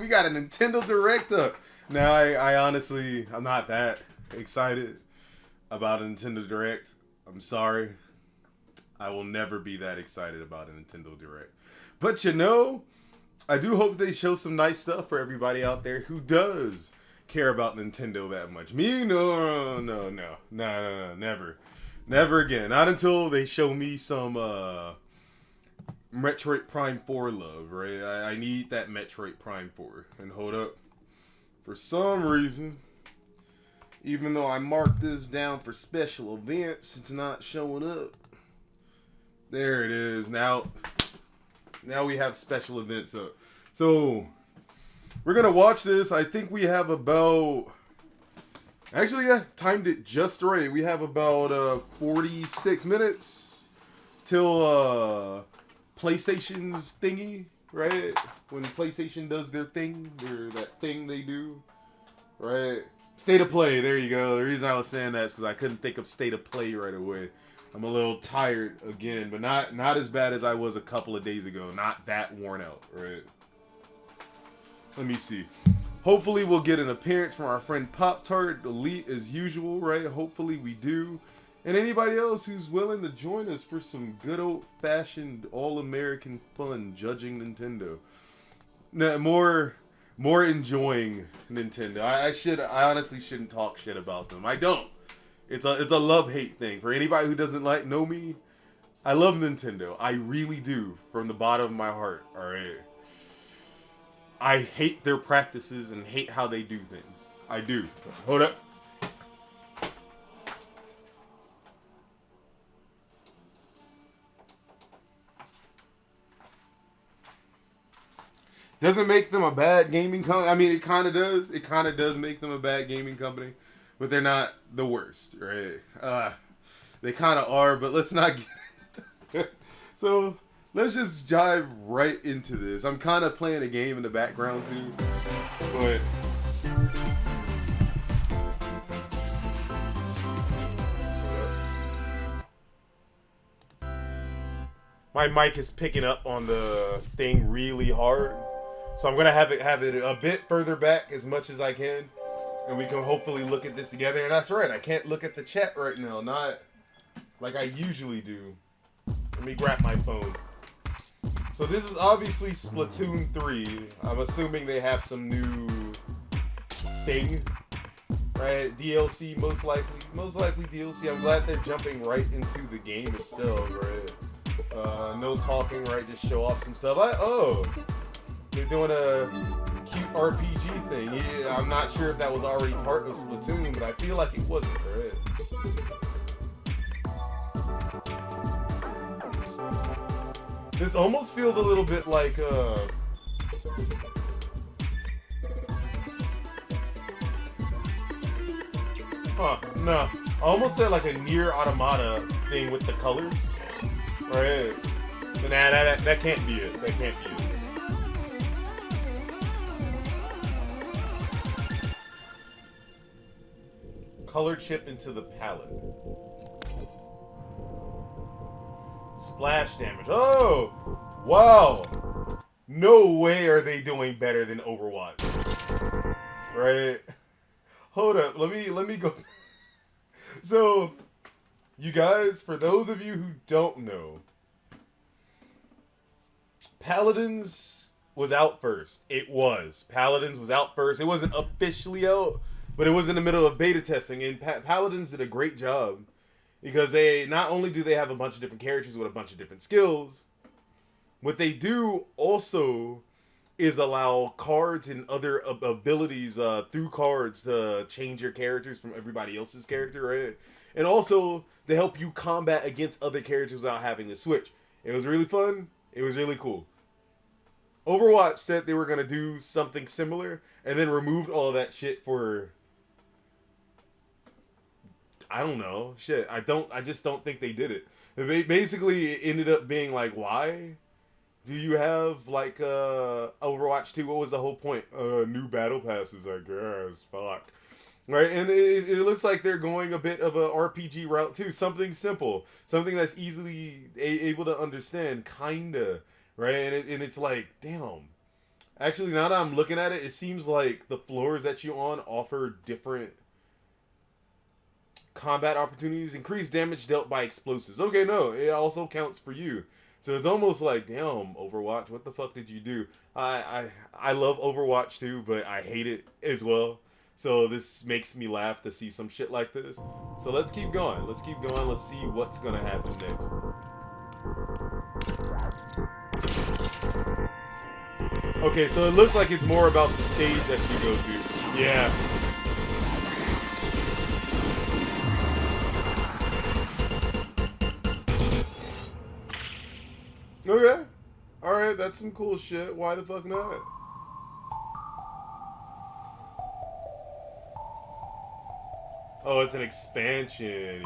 we got a Nintendo Direct up. Now, I honestly, I'm not that excited about a Nintendo Direct. I'm sorry. I will never be that excited about a Nintendo Direct. But you know, I do hope they show some nice stuff for everybody out there who does care about Nintendo that much. Me, no, never. Never again. Not until they show me some Metroid Prime 4 love, right? I need that Metroid Prime 4. And hold up. For some reason, even though I marked this down for special events, it's not showing up. There it is. Now we have special events up. So, we're going to watch this. I think we have about... Actually, yeah, timed it just right. We have about 46 minutes till PlayStation's thingy, right? When PlayStation does their thing, that thing they do, right? State of play, there you go. The reason I was saying that is because I couldn't think of state of play right away. I'm a little tired again, but not as bad as I was a couple of days ago. Not that worn out, right? Let me see. Hopefully we'll get an appearance from our friend Pop-Tart Elite as usual, right? Hopefully we do. And anybody else who's willing to join us for some good old-fashioned all-American fun judging Nintendo. Now, more enjoying Nintendo. I honestly shouldn't talk shit about them. I don't. It's a love-hate thing. For anybody who doesn't know me, I love Nintendo. I really do, from the bottom of my heart, alright? I hate their practices and hate how they do things. I do. Hold up. Doesn't make them a bad gaming company. I mean, it kind of does. It kind of does make them a bad gaming company. But they're not the worst, right? They kind of are, but let's not get... So... Let's just dive right into this. I'm kind of playing a game in the background too, but my mic is picking up on the thing really hard, so I'm gonna have it a bit further back as much as I can, and we can hopefully look at this together. And that's right, I can't look at the chat right now, not like I usually do. Let me grab my phone. So this is obviously Splatoon 3. I'm assuming they have some new thing, right? DLC most likely. Most likely DLC. I'm glad they're jumping right into the game itself, right? No talking, right? Just show off some stuff. They're doing a cute RPG thing. Yeah, I'm not sure if that was already part of Splatoon, but I feel like it wasn't, right? This almost feels a little bit like, no. I almost said like a Nier Automata thing with the colors. Right. But nah, that can't be it. That can't be it. Color chip into the palette. Splash damage. Oh! Wow! No way are they doing better than Overwatch. Right? Hold up. Let me go. So, you guys, for those of you who don't know, Paladins was out first. It was. Paladins was out first. It wasn't officially out, but it was in the middle of beta testing, and Paladins did a great job. Because they, not only do they have a bunch of different characters with a bunch of different skills, what they do also is allow cards and other abilities through cards to change your characters from everybody else's character, right? And also, they help you combat against other characters without having to switch. It was really fun. It was really cool. Overwatch said they were going to do something similar, and then removed all that shit for... I don't know. Shit. I just don't think they did it. Basically, it ended up being like, why do you have, like, Overwatch 2? What was the whole point? New battle passes, I guess. Fuck. Right? And it looks like they're going a bit of a RPG route, too. Something simple. Something that's easily able to understand, kinda. Right? And it's like, damn. Actually, now that I'm looking at it, it seems like the floors that you on offer different combat opportunities. Increased damage dealt by explosives. Okay, no, it also counts for you. So it's almost like, damn, Overwatch, what the fuck did you do? I love Overwatch too, but I hate it as well. So this makes me laugh to see some shit like this. So let's keep going. Let's keep going. Let's see what's gonna happen next. Okay, so it looks like it's more about the stage that you go to. Yeah. Okay. Alright, that's some cool shit. Why the fuck not? Oh, it's an expansion.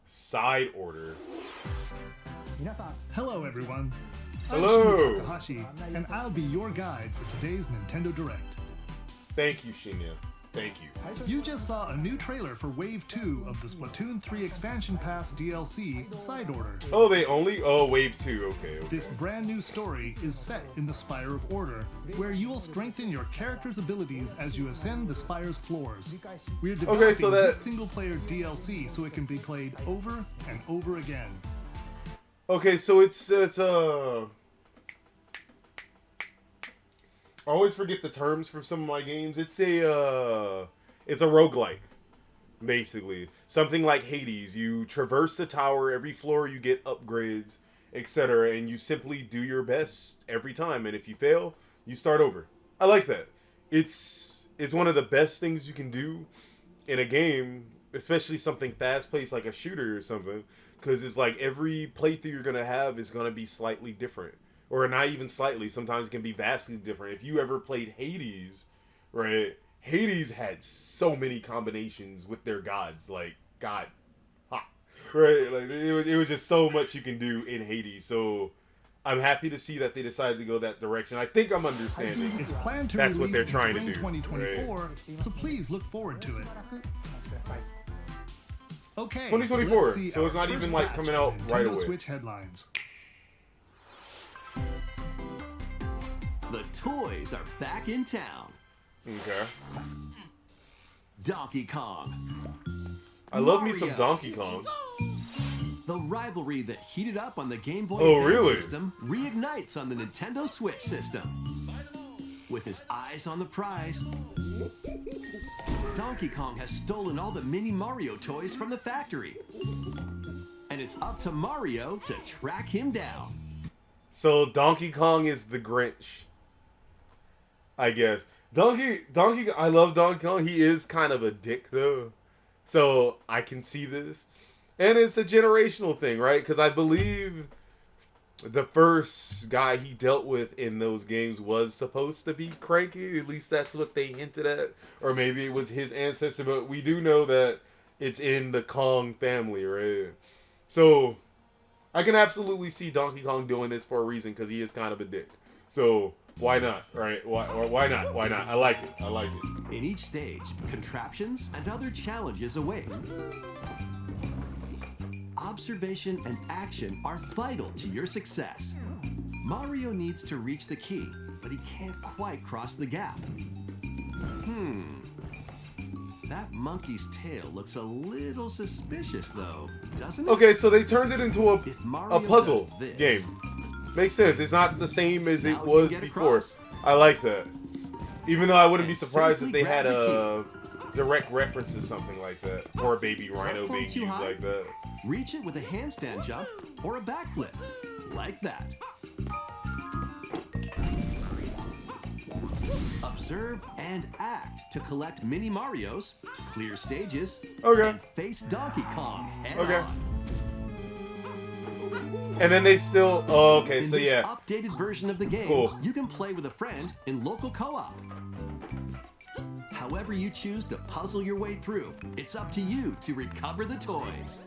Side order. Hello, everyone. Hello. I'm Shinya Takahashi, and I'll be your guide for today's Nintendo Direct. Thank you, Shinya. Thank you. You just saw a new trailer for Wave 2 of the Splatoon 3 Expansion Pass DLC, Side Order. Oh, they only? Oh, Wave 2. Okay. This brand new story is set in the Spire of Order, where you will strengthen your character's abilities as you ascend the Spire's floors. We're developing this single-player DLC so it can be played over and over again. Okay, so it's I always forget the terms for some of my games. It's a roguelike, basically. Something like Hades. You traverse the tower, every floor you get upgrades, etc. And you simply do your best every time. And if you fail, you start over. I like that. It's one of the best things you can do in a game, especially something fast-paced like a shooter or something. Because it's like every playthrough you're going to have is going to be slightly different. Or not even slightly, sometimes it can be vastly different. If you ever played Hades, right? Hades had so many combinations with their gods, like God, right? Like it was just so much you can do in Hades. So I'm happy to see that they decided to go that direction. I think I'm understanding. It's planned to That's what they're release trying in to do. 2024, right? so please look forward to it. Okay, 2024, let's so it's not even like coming out right away. Switch headlines. The toys are back in town. Okay. Donkey Kong. I love me some Donkey Kong. The rivalry that heated up on the Game Boy Advance system reignites on the Nintendo Switch system. With his eyes on the prize, Donkey Kong has stolen all the mini Mario toys from the factory. And it's up to Mario to track him down. So Donkey Kong is the Grinch, I guess. I love Donkey Kong. He is kind of a dick though. So I can see this. And it's a generational thing, right? Because I believe the first guy he dealt with in those games was supposed to be cranky. At least that's what they hinted at. Or maybe it was his ancestor. But we do know that it's in the Kong family, right? So I can absolutely see Donkey Kong doing this for a reason, because he is kind of a dick. So why not, right? Why not? Why not? I like it. I like it. In each stage, contraptions and other challenges await. Observation and action are vital to your success. Mario needs to reach the key, but he can't quite cross the gap. That monkey's tail looks a little suspicious, though, doesn't it? Okay, so they turned it into a puzzle game. Makes sense. It's not the same as it was before. I like that. Even though I wouldn't be surprised if they had a direct reference to something like that. Or a baby rhino being used like that. Reach it with a handstand jump or a backflip. Like that. Observe and act to collect mini Marios, clear stages, and face Donkey Kong head on. And then they still... Oh, okay, so yeah. In this updated version of the game, you can play with a friend in local co-op. However you choose to puzzle your way through, it's up to you to recover the toys.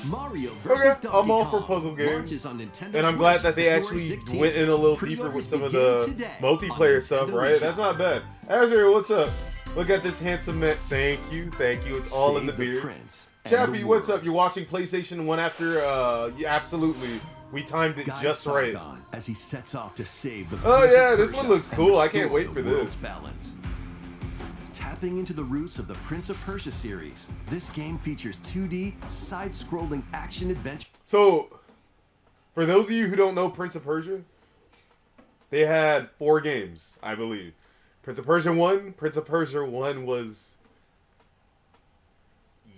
Mario vs. Donkey I'm all Kong for puzzle games, on Nintendo and I'm glad that they actually went in a little deeper with some of the multiplayer stuff, right? That's not bad. Azrael, what's up? Look at this handsome man. Thank you, thank you. It's all in the beard. Chappie, what's up? You're watching PlayStation 1 after, yeah, absolutely. We timed it just right. As he sets off to save the oh yeah, this one looks cool. I can't wait for this. Balance. Tapping into the roots of the Prince of Persia series, this game features 2D, side-scrolling action-adventure. So, for those of you who don't know Prince of Persia, they had 4 games, I believe. Prince of Persia 1, Prince of Persia 1 was...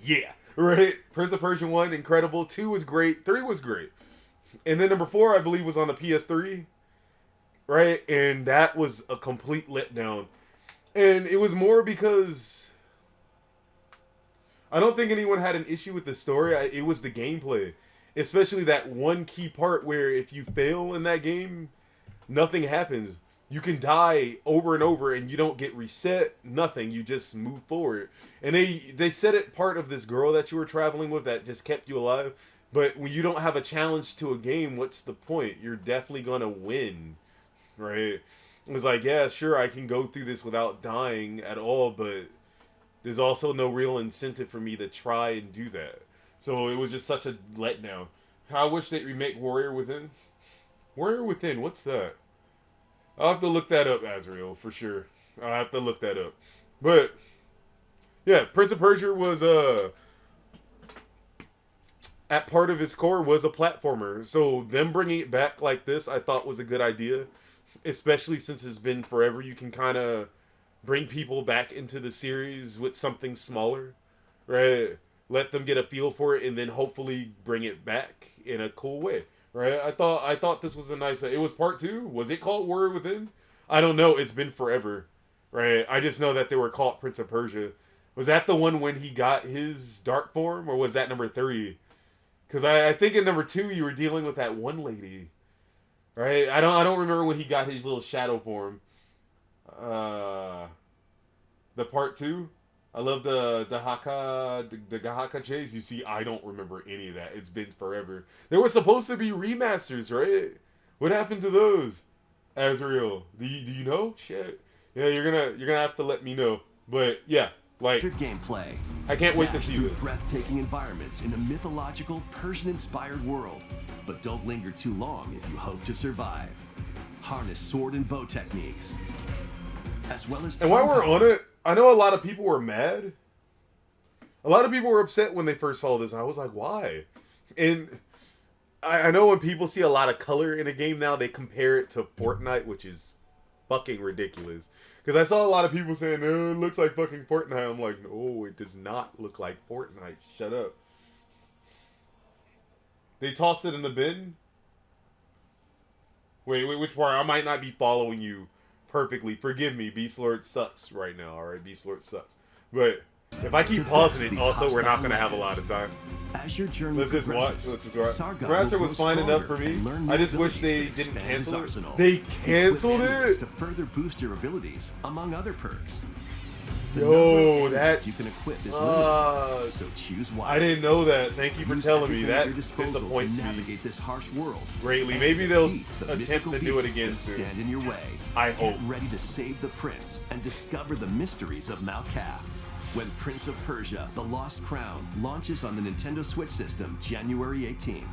yeah, right? Prince of Persia 1, incredible. 2 was great. 3 was great. And then number 4, I believe, was on the PS3, right? And that was a complete letdown. And it was more because I don't think anyone had an issue with the story. It was the gameplay. Especially that one key part where if you fail in that game, nothing happens. You can die over and over and you don't get reset, nothing. You just move forward. And they said it part of this girl that you were traveling with that just kept you alive. But when you don't have a challenge to a game, what's the point? You're definitely going to win, right? It was like, yeah, sure, I can go through this without dying at all, but there's also no real incentive for me to try and do that. So it was just such a letdown. I wish they'd remake Warrior Within. Warrior Within, what's that? I'll have to look that up, Azrael, for sure. I'll have to look that up. But, yeah, Prince of Persia was, at part of its core was a platformer. So them bringing it back like this, I thought was a good idea. Especially since it's been forever. You can kind of bring people back into the series with something smaller. Right? Let them get a feel for it and then hopefully bring it back in a cool way. Right? I thought this was a nice... It was part 2? Was it called Warrior Within? I don't know. It's been forever. Right? I just know that they were called Prince of Persia. Was that the one when he got his dark form? Or was that number 3? Because I think in number 2 you were dealing with that one lady, right? I don't remember when he got his little shadow form. The part 2, I love the Gahaka Chase. You see, I don't remember any of that. It's been forever. There were supposed to be remasters, right? What happened to those? Azrael, do you know? Shit. Yeah, you're gonna have to let me know. But yeah. Like, gameplay. I can't wait to see this. Breathtaking environments in a mythological Persian-inspired world, but don't linger too long if you hope to survive. Harness sword and bow techniques, as well as. And while we're on it, I know a lot of people were mad. A lot of people were upset when they first saw this, and I was like, why? And I know when people see a lot of color in a game now, they compare it to Fortnite, which is fucking ridiculous. Because I saw a lot of people saying, oh, it looks like fucking Fortnite. I'm like, no, it does not look like Fortnite. Shut up. They tossed it in the bin? Wait, which part? I might not be following you perfectly. Forgive me, Beast Lord sucks right now, alright? Beast Lord sucks. But if I keep pausing it, also, we're not going to have a lot of time. As your journey Let's just watch. Master was fine enough for me. I just wish they didn't cancel it. They canceled it? To further boost your abilities, among other perks. Yo, that's you can equip this limited, so choose wisely. I didn't know that. Thank you for telling me. That disappoints me this harsh world greatly. Maybe they'll attempt to do it again soon. Stand in your way. I hope. Get ready to save the prince and discover the mysteries of Mount Kaf. When Prince of Persia: The Lost Crown launches on the Nintendo Switch system January 18th.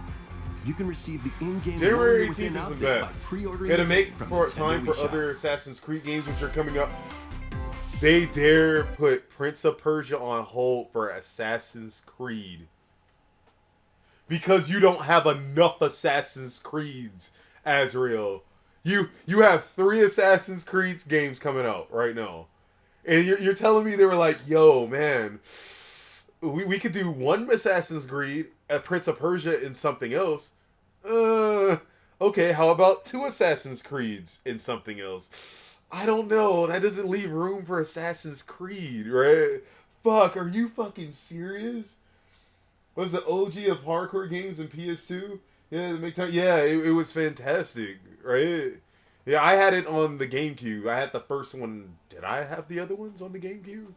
You can receive the in-game January 18th isn't bad. by pre-ordering. Gotta make for time for other Assassin's Creed games which are coming up. They dare put Prince of Persia on hold for Assassin's Creed. Because you don't have enough Assassin's Creeds, Azrael. You have 3 Assassin's Creed games coming out right now. And you're telling me they were like, yo, man, we could do 1 Assassin's Creed, a Prince of Persia, and something else. Okay, how about 2 Assassin's Creeds and something else? I don't know. That doesn't leave room for Assassin's Creed, right? Fuck, are you fucking serious? What was the OG of hardcore games in PS2? Yeah, it was fantastic, right? Yeah, I had it on the GameCube. I had the first one. Did I have the other ones on the GameCube?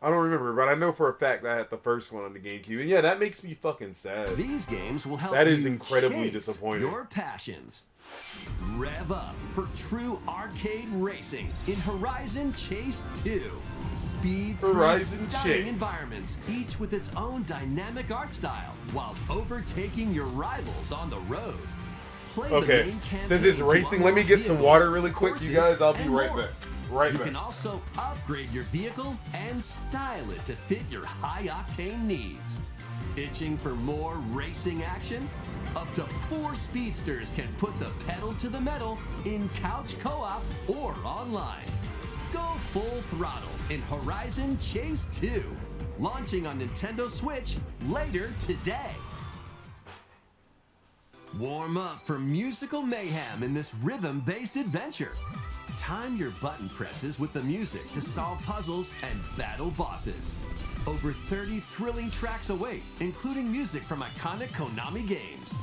I don't remember, but I know for a fact I had the first one on the GameCube. And yeah, that makes me fucking sad. These games will help that is you incredibly chase disappointing. Your passions. Rev up for true arcade racing in Horizon Chase 2. Speed Horizon through stunning Chase. environments, each with its own dynamic art style, while overtaking your rivals on the road. Play the Okay, main campaign since it's to racing, let me unlock get some vehicles, water really quick, you courses, guys. I'll be and right more. back. Right You back. can also upgrade your vehicle and style it to fit your high-octane needs. Itching for more racing action? Up to 4 speedsters can put the pedal to the metal in couch co-op or online. Go full throttle in Horizon Chase 2, launching on Nintendo Switch later today. Warm up for musical mayhem in this rhythm-based adventure. Time your button presses with the music to solve puzzles and battle bosses. Over 30 thrilling tracks await, including music from iconic Konami games.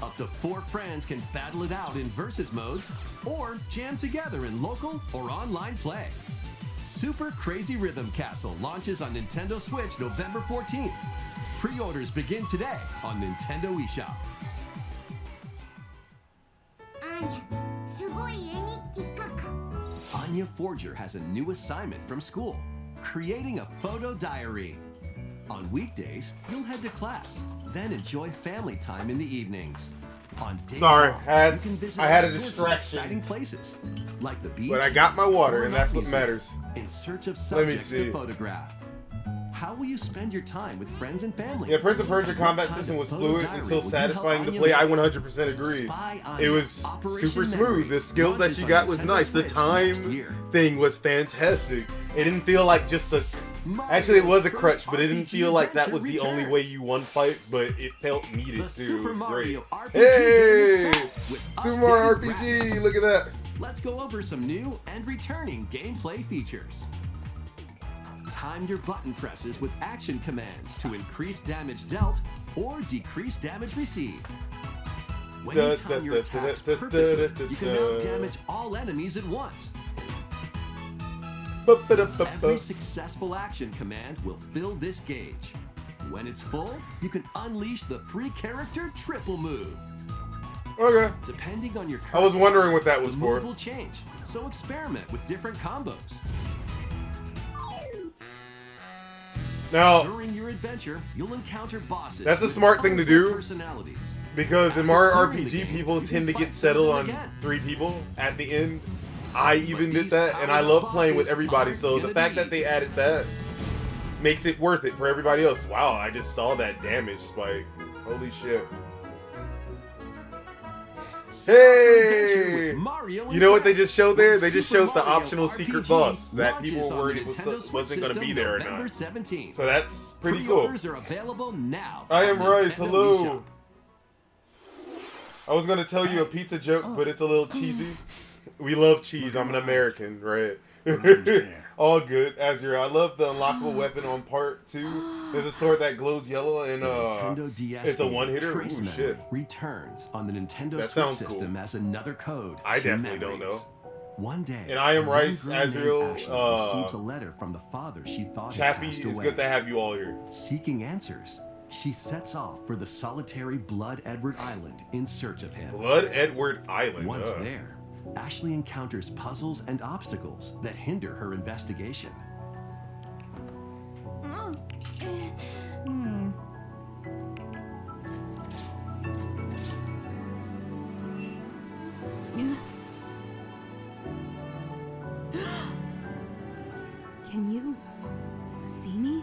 Up to 4 friends can battle it out in versus modes or jam together in local or online play. Super Crazy Rhythm Castle launches on Nintendo Switch November 14th. Pre-orders begin today on Nintendo eShop. Anya Forger has a new assignment from school, creating a photo diary. On weekdays, you'll head to class, then enjoy family time in the evenings. On days Sorry, off, I had- you can visit I had a all sorts of distraction. exciting places, like the beach. But I got my water, or and an art that's what museum, matters. In search of Let me subjects see. to photograph. How will you spend your time with friends and family? Yeah, Prince of Persia What combat kind system of was photo fluid diary and so will you help satisfying to Anya play. make? I 100% agree. Spy It Anya, was Operation super smooth. The Memories skills that launches you on got was Nintendo nice. The Switch time next year. thing was fantastic. It didn't feel like just a... Actually, it was a crutch, but it didn't feel like that was the only way you won fights, but it felt needed The too. It Super was Mario great. RPG Hey! game is back with Super Mario updated RPG! graphics. Look at that. Let's go over some new and returning gameplay features. Time your button presses with action commands to increase damage dealt or decrease damage received. When you time your attacks perfectly, you can now damage all enemies at once. Every successful action command will fill this gauge. When it's full, you can unleash the 3-character triple move. Okay. Depending on your I was wondering what that the was move for. will change, so experiment with different combos. Now, During your adventure, you'll encounter bosses. That's a with smart thing to do. colorful Personalities. because in After Mario clearing the RPG, game, people you tend to can get fight some of settled them on again. 3 people at the end. I even did these that, and I power-up love playing with bosses everybody, aren't so the gonna fact be that they easy. added that makes it worth it for everybody else. Wow, I just saw that damage spike. Holy shit. Hey! Mario You know what they and just showed there? When They just Super showed the Mario optional secret RPG boss that launches people were on worried the it Nintendo was, Switch wasn't going to be system there or November not. 17th. So that's pretty cool. Pre-orders are available now. I on am Rice, Nintendo hello. eShop. I was gonna tell you a pizza joke, but it's a little cheesy. We love cheese. I'm an American, right? All good. Azure, I love the unlockable weapon on part 2. There's a sword that glows yellow and Nintendo DS it's a game one-hitter. Trace Ooh, Memory shit. returns on the Nintendo That Switch sounds cool. system as another code. I to definitely don't memories. know. One day, And I am a young Rice, girl named Azrael, Ashley receives a letter from the father she thought had Chappie, passed it's away. good to have you all here. Seeking answers, she sets off for the solitary Blood Edward Island in search of him. Blood Edward Island. Once there, Ashley encounters puzzles and obstacles that hinder her investigation. Can you see me?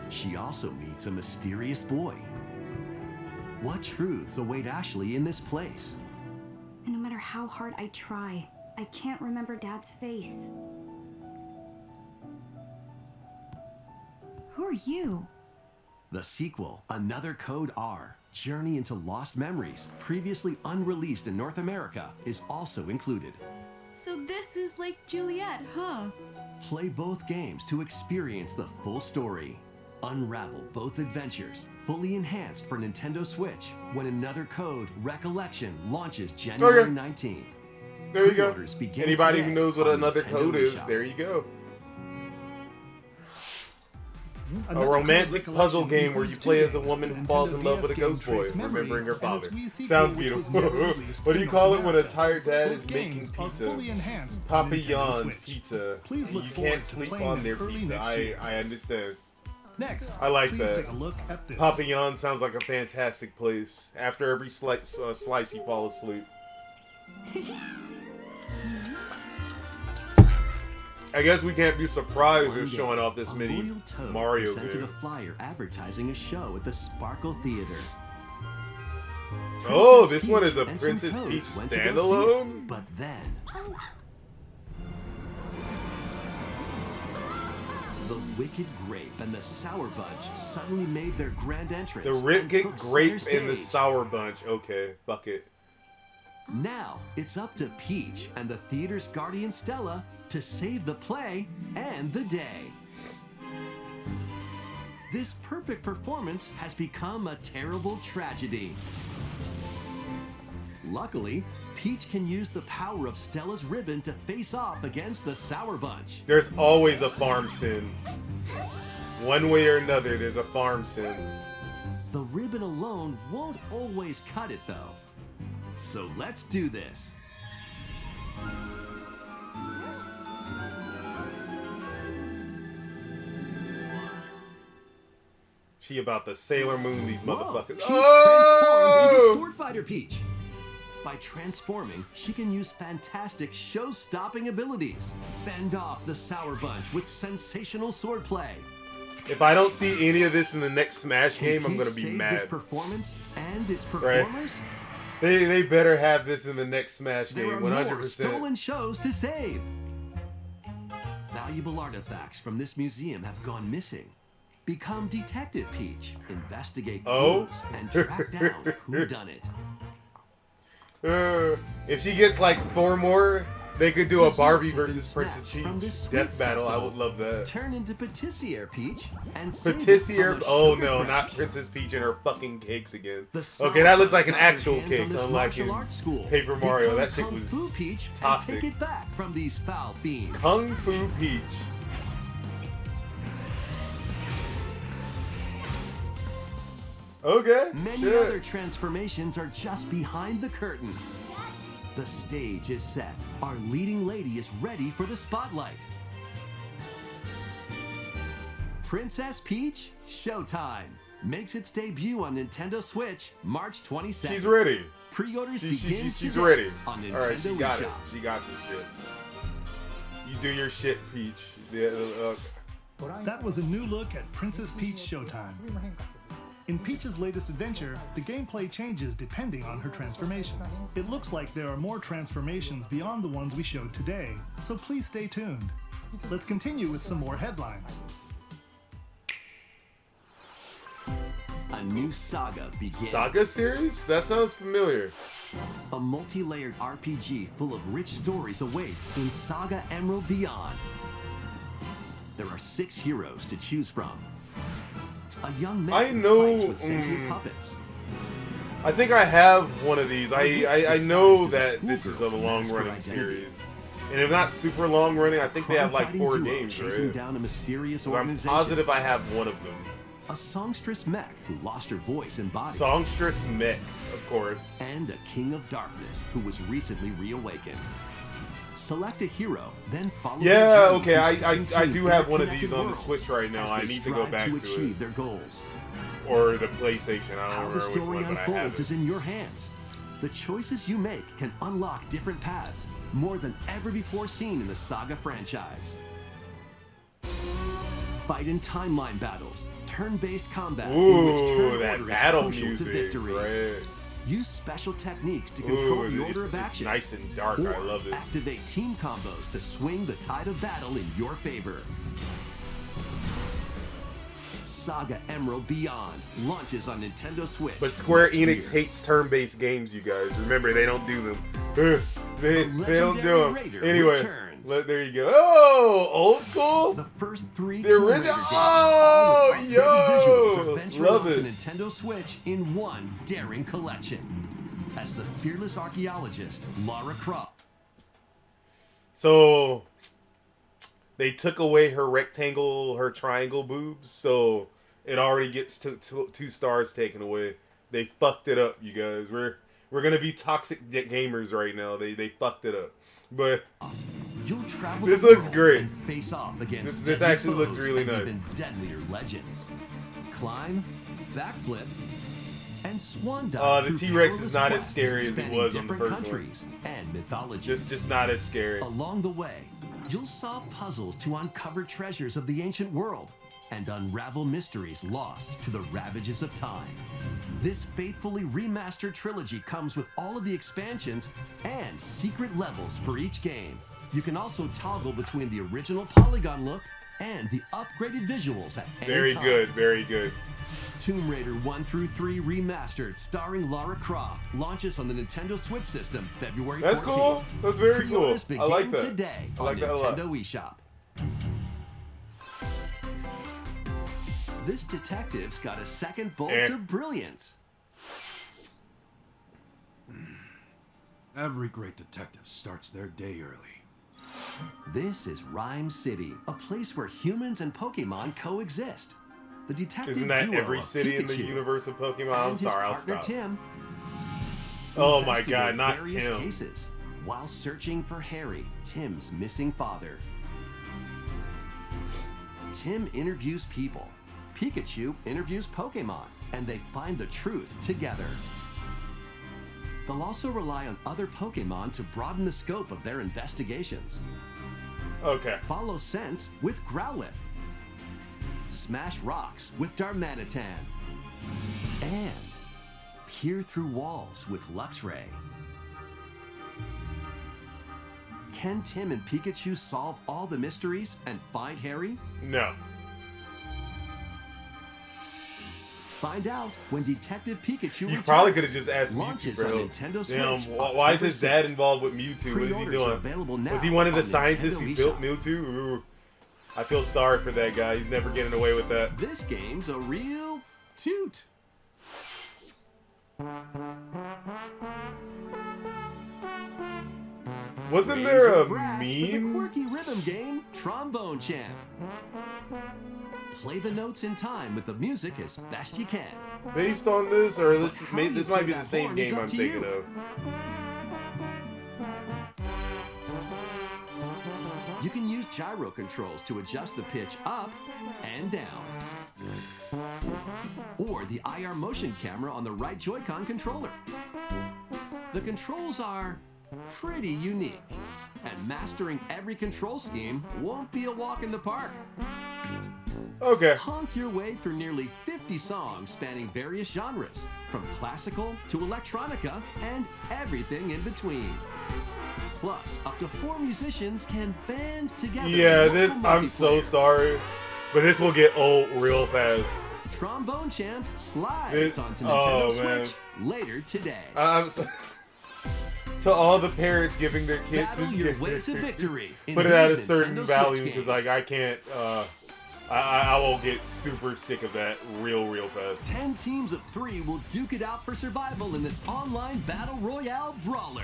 She also meets a mysterious boy. What truths await Ashley in this place? And no matter how hard I try, I can't remember Dad's face. Who are you? The sequel, Another Code R, Journey into Lost Memories, previously unreleased in North America, is also included. So this is like Juliet, huh? Play both games to experience the full story. Unravel both adventures, fully enhanced for Nintendo Switch, when Another Code Recollection launches January 19th. There you go. Pre-orders begin Anybody today who knows what on another Nintendo code is, eShop. there you go. A romantic puzzle game where you play as a woman who falls in love with a ghost boy, remembering her father. Sounds beautiful. What do you call it when a tired dad is making pizza? Papillon pizza. You can't sleep on their pizza. I understand. Next, I like please that. take a look at this. Papillon sounds like a fantastic place. After every slice you fall asleep. I guess we can't be surprised they're showing off this mini Mario presented game. a flyer advertising a show at the Sparkle Theater. Oh, Princess this one Peach is a and some Princess toads Peach went to go see it, standalone? But then the Wicked Grape and the Sour Bunch suddenly made their grand entrance. The and Wicked took Grape center and the stage. Sour Bunch. Okay, bucket. Now it's up to Peach and the theater's guardian Stella to save the play and the day. This perfect performance has become a terrible tragedy. Luckily, Peach can use the power of Stella's ribbon to face off against the Sour Bunch. There's always a farm sim. One way or another, there's a farm sim. The ribbon alone won't always cut it though. So let's do this. She about to Sailor Moon these Whoa, motherfuckers. Peach transformed into Oh! Sword Fighter Peach. By transforming, she can use fantastic show-stopping abilities. Fend off the Sour Bunch with sensational swordplay. If I don't see any of this in the next Smash game, I'm Peach gonna be save mad. this performance and its Right. performers? They better have this in the next Smash There game, are 100%. more stolen shows to save. Valuable artifacts from this museum have gone missing. Become Detective Peach, investigate clues, and track down who done it. If she gets like 4 more, they could do a Desserts Barbie have been versus Princess snatched from this Peach sweets death battle. I festival. would love that. Turn into Patissiere Peach and save it Patissiere? from a Oh sugar no, crash. not Princess Peach and her fucking cakes again. The Sour Okay, that looks like an Bunch got their actual hands cake, on this unlike in martial arts school. Paper Mario. Become That shit Kung was Fu Peach toxic. and take it back from these foul fiends. Kung Fu Peach. Okay. Many shit. other transformations are just behind the curtain. The stage is set. Our leading lady is ready for the spotlight. Princess Peach Showtime makes its debut on Nintendo Switch March 22nd. She's ready. Pre-orders begin She's today ready. on Nintendo Alright, she got it. eShop. She got this shit. You do your shit, Peach. Yeah, That was a new look at Princess Peach Showtime. In Peach's latest adventure, the gameplay changes depending on her transformations. It looks like there are more transformations beyond the ones we showed today, so please stay tuned. Let's continue with some more headlines. A new saga begins. Saga series? That sounds familiar. A multi-layered RPG full of rich stories awaits in Saga Emerald Beyond. There are 6 heroes to choose from. A young man I know, fights with sentient puppets. I think I have one of these. I know disguised as a that this is a schoolgirl to mask her long-running identity. series. And if not super long-running, I think they have like Crime-fighting 4 duo games, chasing right? down a mysterious 'Cause I'm organization. positive I have one of them. A songstress mech who lost her voice and body. Songstress Mech, of course. And a king of darkness who was recently reawakened. Select a hero, then follow their Yeah, journey okay, through I 17 do have one of these interconnected on the worlds Switch right now. as I they need to go strive back to achieve it. their goals. Or the PlayStation, I don't How remember the which story one, but I have unfolds it. is in your hands. The choices you make can unlock different paths, more than ever before seen in the Saga franchise. Fight in timeline battles, turn-based combat in which turn Ooh, that order battle is crucial music, to victory. right? Use special techniques to control Ooh, the order of it's action. nice and dark, Or I love it. activate team combos to swing the tide of battle in your favor. Saga Emerald Beyond launches on Nintendo Switch. But Square next Enix year. hates turn-based games, you guys. Remember, they don't do them. They don't legendary do them. Raider Anyway, returns. there you go. Oh, old school? The first 3 The Tomb Raider original- games, Oh, all with yo, upgraded visuals, are venturing love onto it. Nintendo Switch in one daring collection. As the fearless archaeologist, Lara Croft. So, they took away her triangle boobs, so it already gets 2 stars taken away. They fucked it up, you guys. We're gonna be toxic gamers right now. They fucked it up, but you'll travel this the looks world great. and face off against This deadly actually looks foes really and nice. even deadlier legends. Climb, backflip, and swan dive. The through T-Rex is perilous not as quests scary as it spanning was on the different first one. countries and mythologies. Just not as scary. Along the way, you'll solve puzzles to uncover treasures of the ancient world and unravel mysteries lost to the ravages of time. This faithfully remastered trilogy comes with all of the expansions and secret levels for each game. You can also toggle between the original polygon look and the upgraded visuals at any time. Very good, very good. Tomb Raider 1 through 3 Remastered, starring Lara Croft, launches on the Nintendo Switch system February 14th. That's cool. That's very cool. Pre-orders I like begin that. today I like on that a lot. Nintendo eShop. This detective's got a second bolt of brilliance. Every great detective starts their day early. This is Rhyme City, a place where humans and Pokemon coexist. The detective Isn't that duo every of city in the Pikachu universe of Pokemon? and I'm his sorry, I'll partner stop. Tim Oh my investigate god, not various Tim. cases while searching for Harry, Tim's missing father. Tim interviews people. Pikachu interviews Pokemon, and they find the truth together. They'll also rely on other Pokemon to broaden the scope of their investigations. Okay. Follow Sense with Growlithe. Smash Rocks with Darmanitan. And peer through walls with Luxray. Can Tim and Pikachu solve all the mysteries and find Harry? No. Find out when Detective Pikachu You returns. probably could have just asked Mewtwo Launches for on help. Nintendo Damn, Switch why is October his dad 6th. involved with Mewtwo? What is he Pre-orders are doing? available now Was he one of the on scientists Nintendo who built eShop. Mewtwo? Ooh. I feel sorry for that guy. He's never getting away with that. This game's a real toot. Wasn't Raise there your a brass with the meme? quirky rhythm game, Trombone Champ. Play the notes in time with the music as best you can. Based on this, or this, How you this play might be the that same horn is game up I'm to thinking you. of. You can use gyro controls to adjust the pitch up and down. Or the IR motion camera on the right Joy-Con controller. The controls are pretty unique, and mastering every control scheme won't be a walk in the park. Okay. Honk your way through nearly 50 songs spanning various genres, from classical to electronica and everything in between. Plus, up to 4 musicians can band together. Yeah, in this. local I'm so multiplayer. sorry, but this will get old real fast. Trombone Champ slides This- onto oh, Nintendo man. Switch later today. I'm so, to all the parents giving their kids Battle this your game, way to victory in put it at a these certain Nintendo value Switch because games. like I can't. I will get super sick of that real fast. 10 teams of 3 will duke it out for survival in this online battle royale brawler.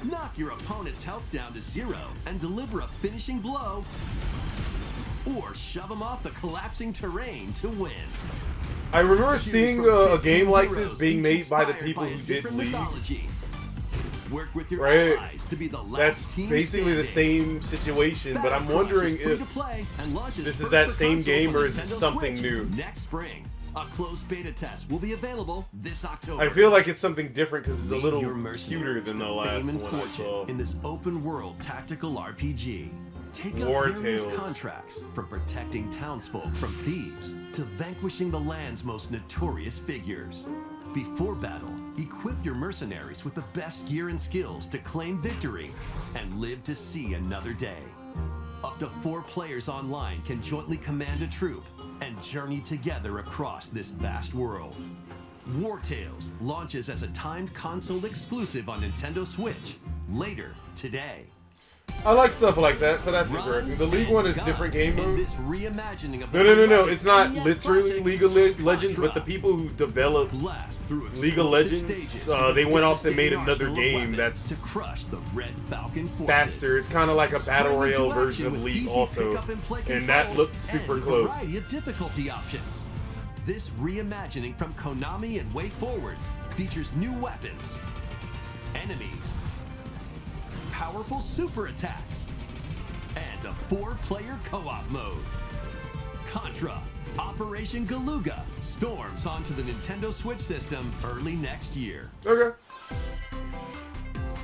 Knock your opponent's health down to 0 and deliver a finishing blow, or shove them off the collapsing terrain to win. I remember Cheers seeing from a 15 game like heroes, this being each made by the inspired people by a who did different League. mythology. Work with your Right. allies to be the last That's team basically the standing. same situation, but I'm Battlecross wondering is free if to play and launches this is first that for same consoles game on or is it Nintendo something Switch new? Next spring, a closed beta test will be available this October. I feel like it's something different because it's a Lead little your cuter mercenaries than the to last fame and one I fortune saw. in this open world tactical RPG. Take up War various Tales. contracts, from protecting townsfolk from thieves to vanquishing the land's most notorious figures. Before battle, equip your mercenaries with the best gear and skills to claim victory and live to see another day. Up to 4 players online can jointly command a troop and journey together across this vast world. War Tales launches as a timed console exclusive on Nintendo Switch later today. I like stuff like that, so that's interesting. The League one is different game mode. This reimagining of No. It's not literally League of Legends, but the people who developed League of Legends, they went off and made another game that's to crush the Red Falcon forces. faster. It's kind of like a battle royale version of League also, and that looked super close. A variety of difficulty options. This reimagining from Konami and Way Forward features new weapons, enemies, powerful super attacks, and a 4-player co-op mode. Contra Operation Galuga storms onto the Nintendo Switch system early next year. Okay.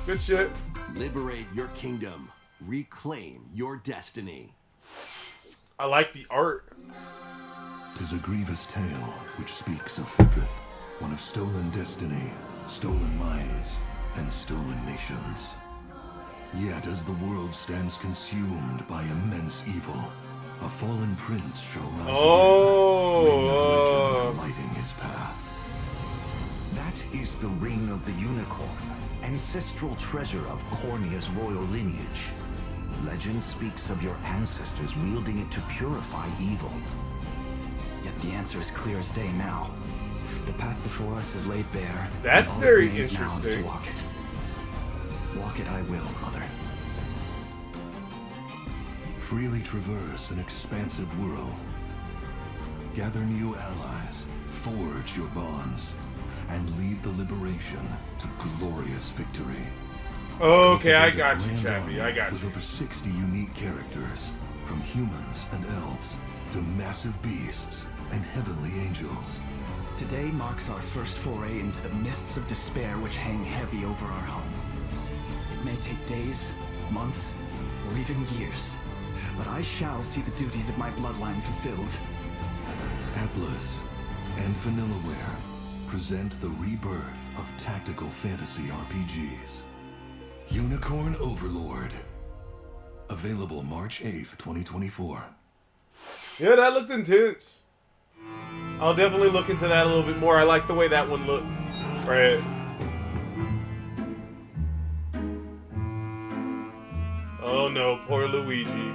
Good shit. Liberate your kingdom. Reclaim your destiny. I like the art. 'Tis a grievous tale which speaks of Fifth, one of stolen destiny, stolen minds, and stolen nations. Yet as the world stands consumed by immense evil, a fallen prince shall rise again, ring of legend lighting his path. That is the Ring of the Unicorn, ancestral treasure of Cornea's royal lineage. Legend speaks of your ancestors wielding it to purify evil. Yet the answer is clear as day now. The path before us is laid bare. That's and all very it remains now is interesting. to walk it. Walk it I will, Mother. Freely traverse an expansive world. Gather new allies, forge your bonds, and lead the liberation to glorious victory. Okay, I Cultivate a got you, grand Chappie. I army got with you. over 60 unique characters, from humans and elves to massive beasts and heavenly angels. Today marks our first foray into the mists of despair which hang heavy over our home. It may take days, months, or even years, but I shall see the duties of my bloodline fulfilled. Atlas and Vanillaware present the rebirth of tactical fantasy RPGs. Unicorn Overlord. Available March 8th, 2024. Yeah, that looked intense. I'll definitely look into that a little bit more. I like the way that one looked. Right. Oh no, poor Luigi.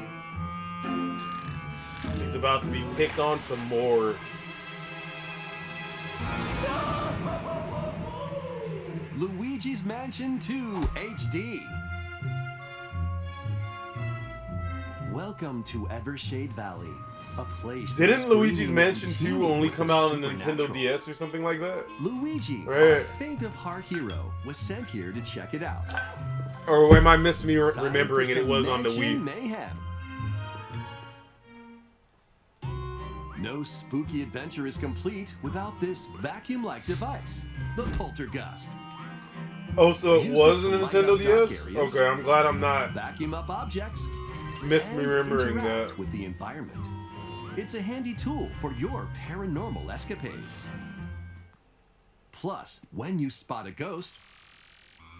He's about to be picked on some more. Luigi's Mansion 2 HD. Welcome to Evershade Valley, a place. Didn't Luigi's Mansion 2 teeming only with come the out on Nintendo supernatural. DS or something like that? Luigi, Right. our faint of heart hero, was sent here to check it out. Or am I remembering Time it? for It was some on the mansion Wii. Mayhem. No spooky adventure is complete without this vacuum-like device, the Poltergust. Oh, so it Use was it a to light Nintendo up dark DS? areas. Okay, I'm glad I'm not Vacuum up objects and misremembering interact that. with the environment. It's a handy tool for your paranormal escapades. Plus, when you spot a ghost,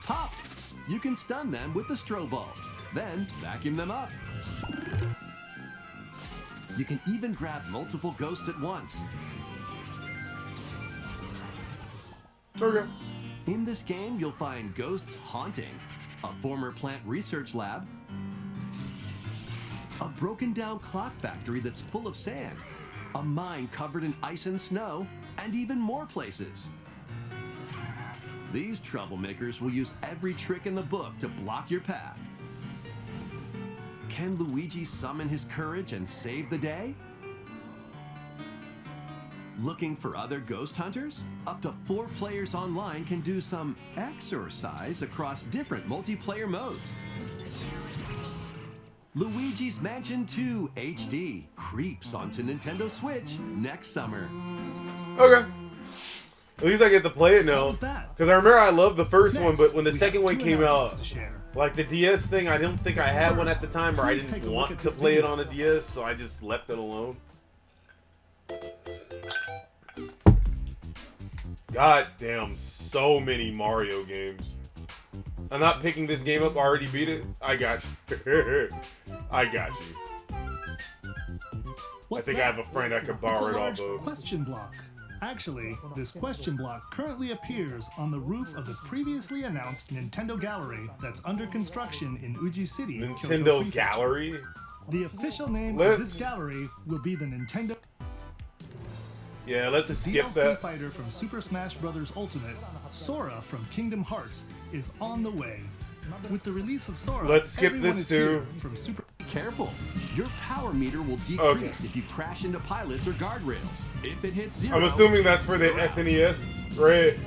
pop! You can stun them with the strobe bulb, then vacuum them up. You can even grab multiple ghosts at once. Okay. In this game, you'll find ghosts haunting, a former plant research lab, a broken down clock factory that's full of sand, a mine covered in ice and snow, and even more places. These troublemakers will use every trick in the book to block your path. Can Luigi summon his courage and save the day? Looking for other ghost hunters? Up to 4 players online can do some exercise across different multiplayer modes. Luigi's Mansion 2 HD creeps onto Nintendo Switch next summer. Okay. At least I get to play it now. What was that? Because I remember I loved the first one, Next, but when the we second have one two came out, announcements to share. like the DS thing, I didn't think I had one at the time, or I Please take didn't a look want at to this play it video. on a DS, so I just left it alone. God damn, so many Mario games. I'm not picking this game up, I already beat it. I got you. I got you. What's I think that? I have a friend I could It's a borrow it large off of. question block. Actually, this question block currently appears on the roof of the previously announced Nintendo Gallery that's under construction in Uji City, Kyoto Nintendo Prefecture. Gallery? The official name of this gallery will be the Nintendo... Yeah, let's The skip DLC that. fighter from Super Smash Bros. Ultimate, Sora from Kingdom Hearts, is on the way. With the release of Sora, Let's skip everyone this is too. here from Super... Careful, your power meter will decrease if you crash into pilots or guardrails. If it hits 0, I'm assuming that's for the you're out. SNES, right?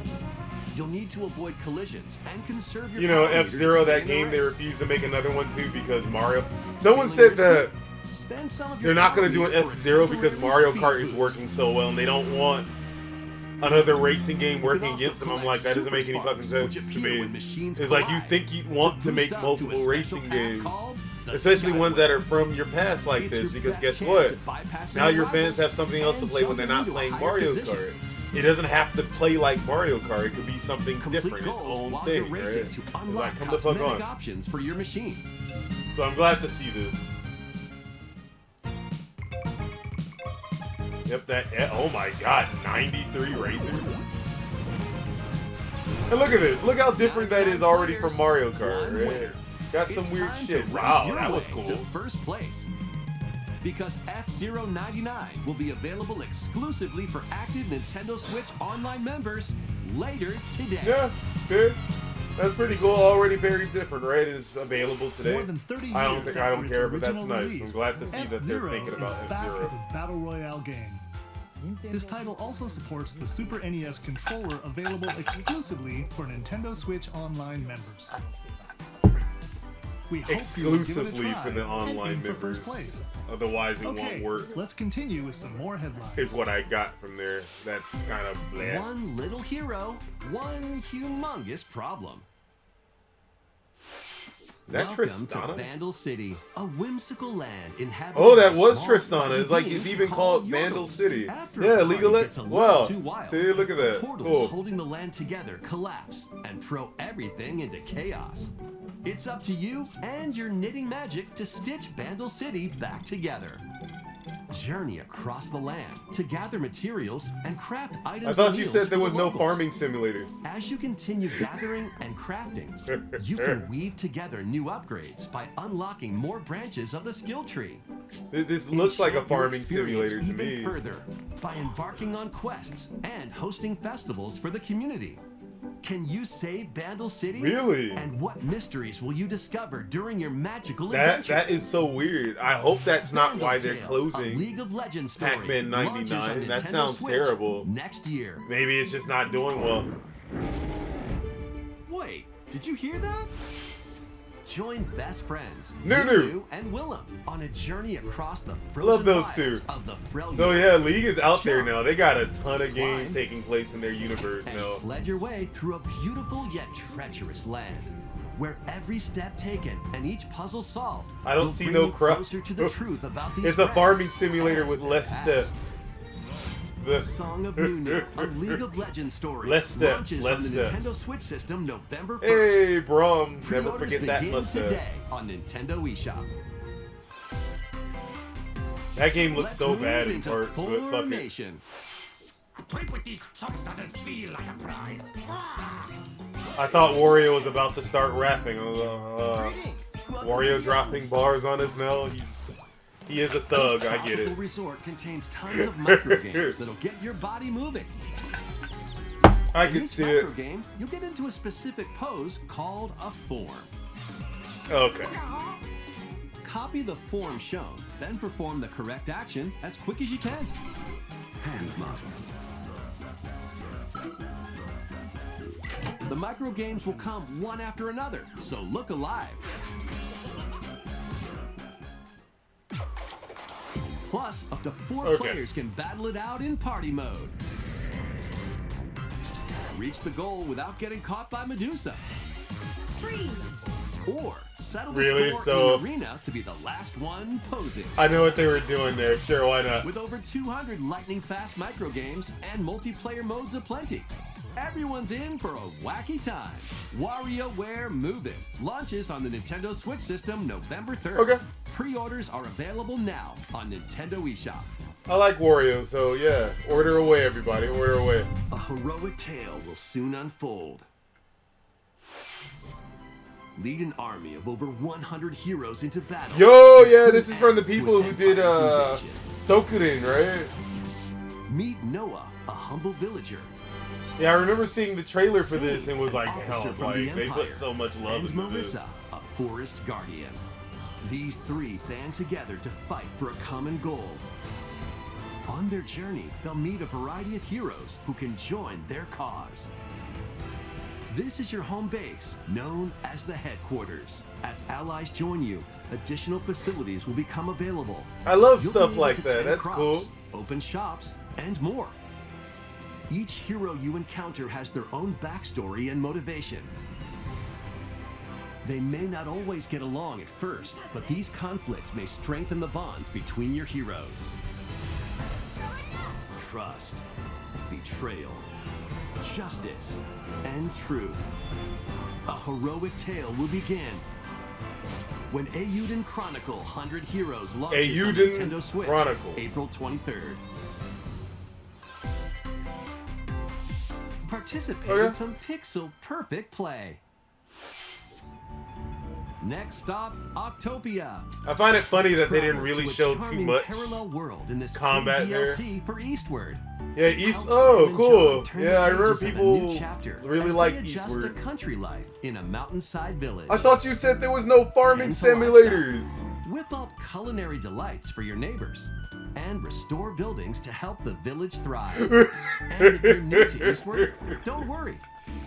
You'll need to avoid collisions and conserve your You know, power meter to F-Zero, stay that in the game, they race. refused to make another one too because Mario... Someone Feeling said that risky? Spend some of they're your not power going to do an meter for a F-Zero because temporary Mario speed Kart is boost. working so well and they don't want another racing game You can working also against them. I'm collect like, that doesn't super make any fucking sparks, sense which to appear me. when machines It's like you collide. think you'd want to boost make up to a multiple special racing path games, called the especially ones Skyway. that are from your past like It's this, your because best guess chance what? at bypassing Now your rivals fans have something else to and play when they're not jumping playing into a higher Mario position. Kart. It doesn't have to play like Mario Kart. It could be something Complete different, its goals own while thing, you're racing right? to It's unlock like, come the fuck cosmetic on. options for your machine. So I'm glad to see this. Yep, that. Oh my god, 93 racers. And look at this. Look how different that is already from Mario Kart. One Right? winner. Got some It's weird time to shit. race Wow, your that was way cool. to first place. Because F-Zero 99 will be available exclusively for active Nintendo Switch Online members later today. Yeah, see? That's pretty cool. Already very different, right? It's available today. More than 30 I don't years think after I don't its care, but that's original nice. release, I'm glad to see that they're F-Zero thinking about is back F-Zero. as a battle royale game. This title also supports the Super NES controller available exclusively for Nintendo Switch Online members. We hope you will give it a Exclusively try for the and online aim for members. first place. Otherwise, it Okay, won't work. let's continue with some more headlines. Is what I got from there. That's kind of bland. One little hero, one humongous problem. Is that Welcome Tristana? to Vandal City, a whimsical land inhabited Oh, that by was small Tristana. fuzzy It's like beings it's even called Vandal Yordles. City. After Yeah, a League of party Legends. gets a little Wow. too wild, See, look at the that. portals Cool. holding the land together collapse and throw everything into chaos. It's up to you and your knitting magic to stitch Vandal City back together. Journey across the land to gather materials and craft items. I and thought you meals said for there the was no locals. farming simulator. As you continue gathering and crafting, you can weave together new upgrades by unlocking more branches of the skill tree. This looks like a Enchant your farming experience simulator to even me. further by embarking on quests and hosting festivals for the community. Can you save Vandal City? Really? And what mysteries will you discover during your magical That adventure? that is so weird. I hope that's not Vandal why they're Tale, a closing. League of Legends story Pac-Man launches on 99. That Nintendo sounds Switch terrible. next year. Maybe it's just not doing well. Wait, did you hear that? Join best friends Nunu and Willem on a journey across the Love frozen those wilds two. of the Freljord. So yeah, League is out there Jump, now. They got a ton of games climb, taking place in their universe and now. sled your way through a beautiful yet treacherous land, where every step taken and each puzzle solved I don't will see bring no you crap. closer to the truth about these It's a friends farming simulator with less and steps. past. The Song of Nunu, a League of Legends story, Less steps, launches less on the steps. Nintendo Switch system November 1st. Hey, Brom, never Pre-orders forget that begin mustache. today on Nintendo eShop. That game looks Let's so move bad in into parts, but fuck it. Formation. Trip with these chumps doesn't feel like a prize. I thought Wario was about to start rapping. Wario dropping bars on us now. He is a thug. This I get it. tropical resort contains tons of micro games that'll get your body moving. I In can each see micro it. game, you'll get into a specific pose called a form. Okay. Copy the form shown, then perform the correct action as quick as you can. Hand model. The micro games will come one after another, so look alive. Plus, up to 4 Okay. players can battle it out in party mode. Reach the goal without getting caught by Medusa. Freeze! Or settle the Really? score So- in an arena to be the last one posing. I know what they were doing there. Sure, why not? With over 200 lightning-fast micro games and multiplayer modes aplenty. Everyone's in for a wacky time. WarioWare Move It launches on the Nintendo Switch system November 3rd. Okay. Pre-orders are available now on Nintendo eShop. I like Wario, so yeah. Order away, everybody. Order away. A heroic tale will soon unfold. Lead an army of over 100 heroes into battle. Yo, yeah, this is from the people who did Sokurin, right? Meet Noah, a humble villager. Yeah, I remember seeing the trailer for this and was like, officer hell, from like the they Empire, put so much love and into this. Marissa, a forest guardian. These three band together to fight for a common goal. On their journey, they'll meet a variety of heroes who can join their cause. This is your home base, known as the headquarters. As allies join you, additional facilities will become available. I love You'll stuff be able like to that. tend That's crops, cool. Open shops, and more. Each hero you encounter has their own backstory and motivation. They may not always get along at first, but these conflicts may strengthen the bonds between your heroes. Trust, betrayal, justice, and truth. A heroic tale will begin when Eiyuden Chronicle 100 Heroes launches on Eiyuden Nintendo Switch, Chronicle. April 23rd. Participate in some pixel-perfect play. Next stop, Octopia. I find it funny that they didn't Travel really to a show too charming much parallel world in this combat free there. DLC for Eastward. Yeah, East. How Oh, Sam and cool. John turn Yeah, the I remember pages of a people new chapter really as like they adjust Eastward. to country life in a mountainside village. I thought you said there was no farming Tend to simulators. Whip up culinary delights for your neighbors and restore buildings to help the village thrive. And if you're new to Eastward, don't worry.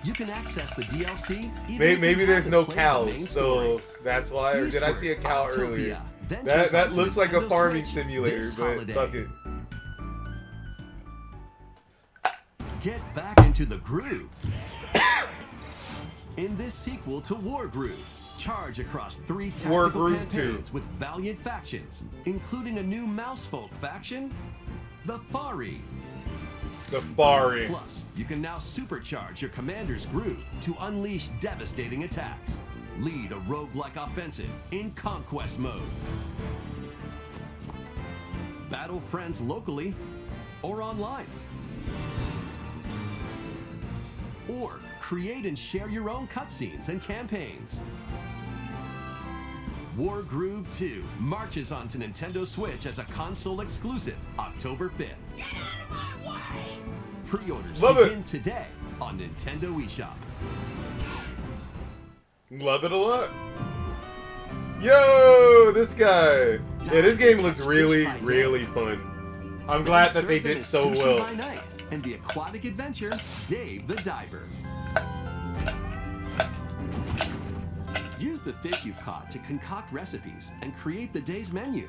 You can access the DLC even if Maybe you there's haven't no played the main cows, story. so that's why. Or did I see a cow Eastward, earlier? Octopia, ventures That onto looks like a Nintendo farming Switch simulator, this but holiday. fuck it. Get back into the groove. In this sequel to War Groove, charge across 3 War tactical Groove 2. campaigns with valiant factions, including a new mousefolk faction, the Fari. The Fari. Plus, you can now supercharge your commander's groove to unleash devastating attacks. Lead a roguelike offensive in conquest mode. Battle friends locally or online. Or create and share your own cutscenes and campaigns. War Groove 2 marches onto Nintendo Switch as a console exclusive October 5th. Get out of my way! Pre-orders Love it. begin today on Nintendo eShop. Love it a lot. Yo, this guy. Yeah, this game looks really, really fun. I'm glad that they did so well. By night and the aquatic adventure, Dave the Diver. Use the fish you've caught to concoct recipes and create the day's menu.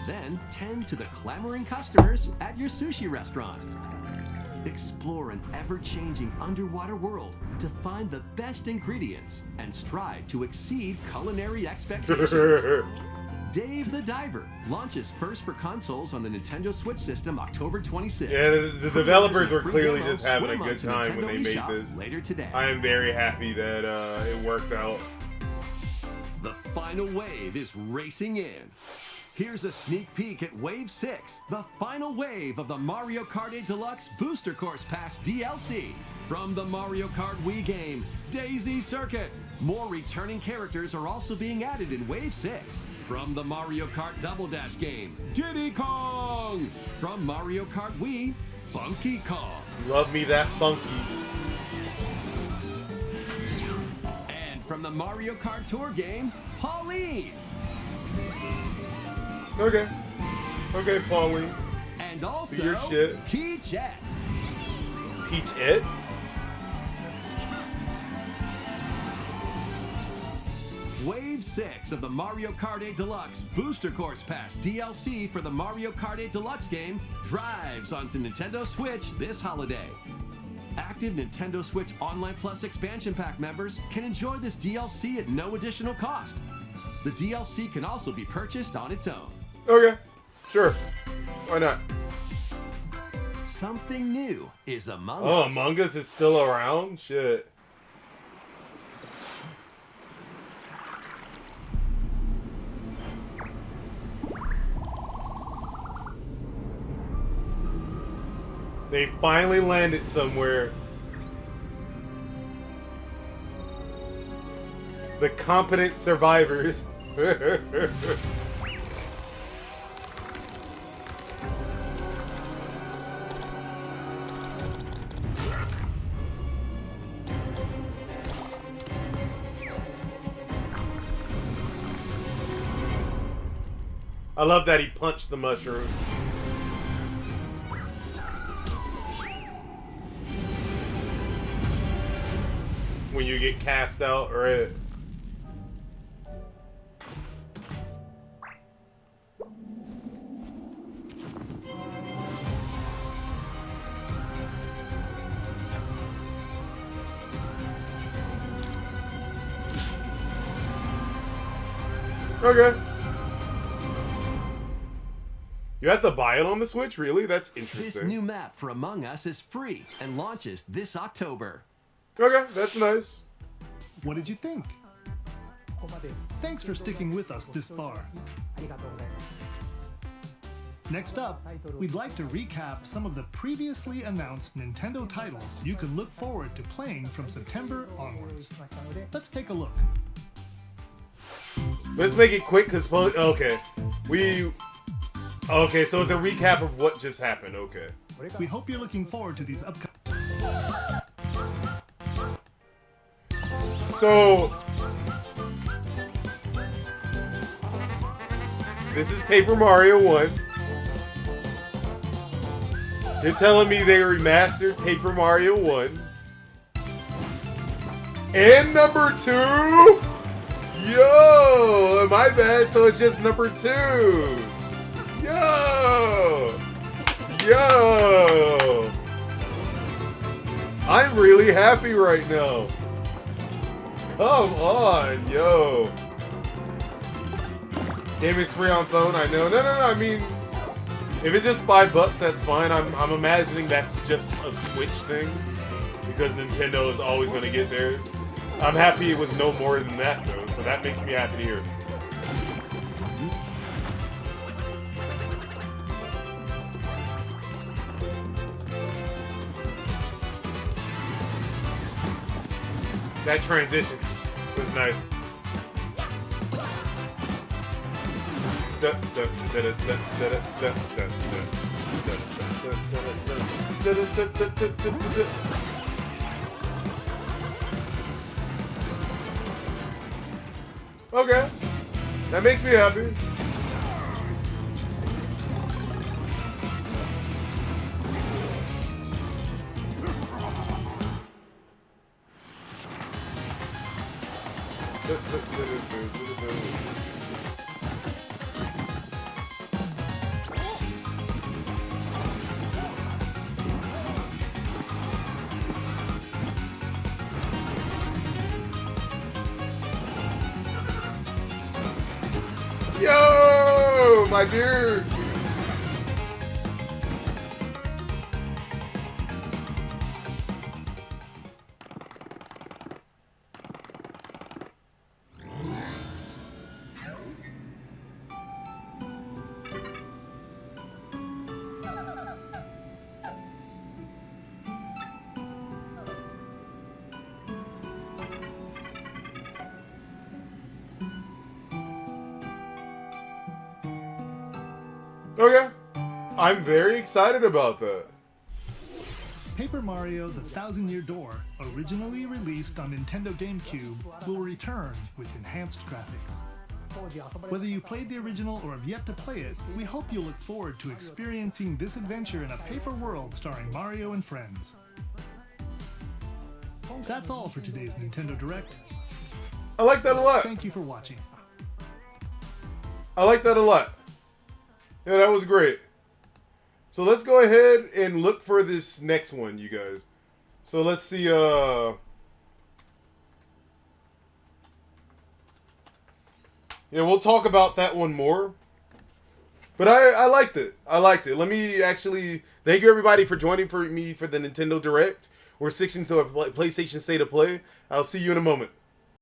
Then tend to the clamoring customers at your sushi restaurant. Explore an ever-changing underwater world to find the best ingredients and strive to exceed culinary expectations. Dave the Diver launches first for consoles on the Nintendo Switch system October 26th. Yeah, the developers were clearly just having a good Swim time when they made eShop this. later today. I am very happy that it worked out. The final wave is racing in. Here's a sneak peek at Wave 6, the final wave of the Mario Kart 8 Deluxe Booster Course Pass DLC. From the Mario Kart Wii game, Daisy Circuit. More returning characters are also being added in Wave 6. From the Mario Kart Double Dash game, Diddy Kong. From Mario Kart Wii, Funky Kong. Love me that funky. And from the Mario Kart Tour game, Pauline. Okay. Okay, Pauline. And also, your shit. Peachette. Peach It? Wave 6 of the Mario Kart 8 Deluxe Booster Course Pass DLC for the Mario Kart 8 Deluxe game drives onto Nintendo Switch this holiday. Active Nintendo Switch Online Plus Expansion Pack members can enjoy this DLC at no additional cost. The DLC can also be purchased on its own. Okay. Sure. Why not? Something new is Among Oh, Us. Among Us is still around? Shit. They finally landed somewhere. The competent survivors. I love that he punched the mushroom. When you get cast out, right? Okay. You have to buy it on the Switch? Really? That's interesting. This new map for Among Us is free and launches this October. Okay, that's nice. What did you think? Thanks for sticking with us this far. Next up, we'd like to recap some of the previously announced Nintendo titles you can look forward to playing from September onwards. Let's take a look. Let's make it quick because okay, okay, so it's a recap of what just happened. Okay. We hope you're looking forward to these upcoming. So this is Paper Mario 1. You're telling me they remastered Paper Mario 1 and number 2? Yo, my bad. So it's just number 2. Yo, I'm really happy right now. Come on, yo. Game is free on phone. I know. No. I mean, if it's just $5, that's fine. I'm imagining that's just a Switch thing because Nintendo is always going to get theirs. I'm happy it was no more than that though, so that makes me happy to hear. That transition was nice. Okay, that makes me happy. Yo, my dude. Okay, I'm very excited about that. Paper Mario: The Thousand-Year Door, originally released on Nintendo GameCube, will return with enhanced graphics. Whether you played the original or have yet to play it, we hope you'll look forward to experiencing this adventure in a paper world starring Mario and friends. That's all for today's Nintendo Direct. I like that a lot. Thank you for watching. I like that a lot. Yeah, that was great. So let's go ahead and look for this next one, you guys. So let's see, yeah, we'll talk about that one more. But I liked it. I liked it. Let me actually thank you everybody for joining me for the Nintendo Direct. We're switching to a PlayStation State of Play. I'll see you in a moment.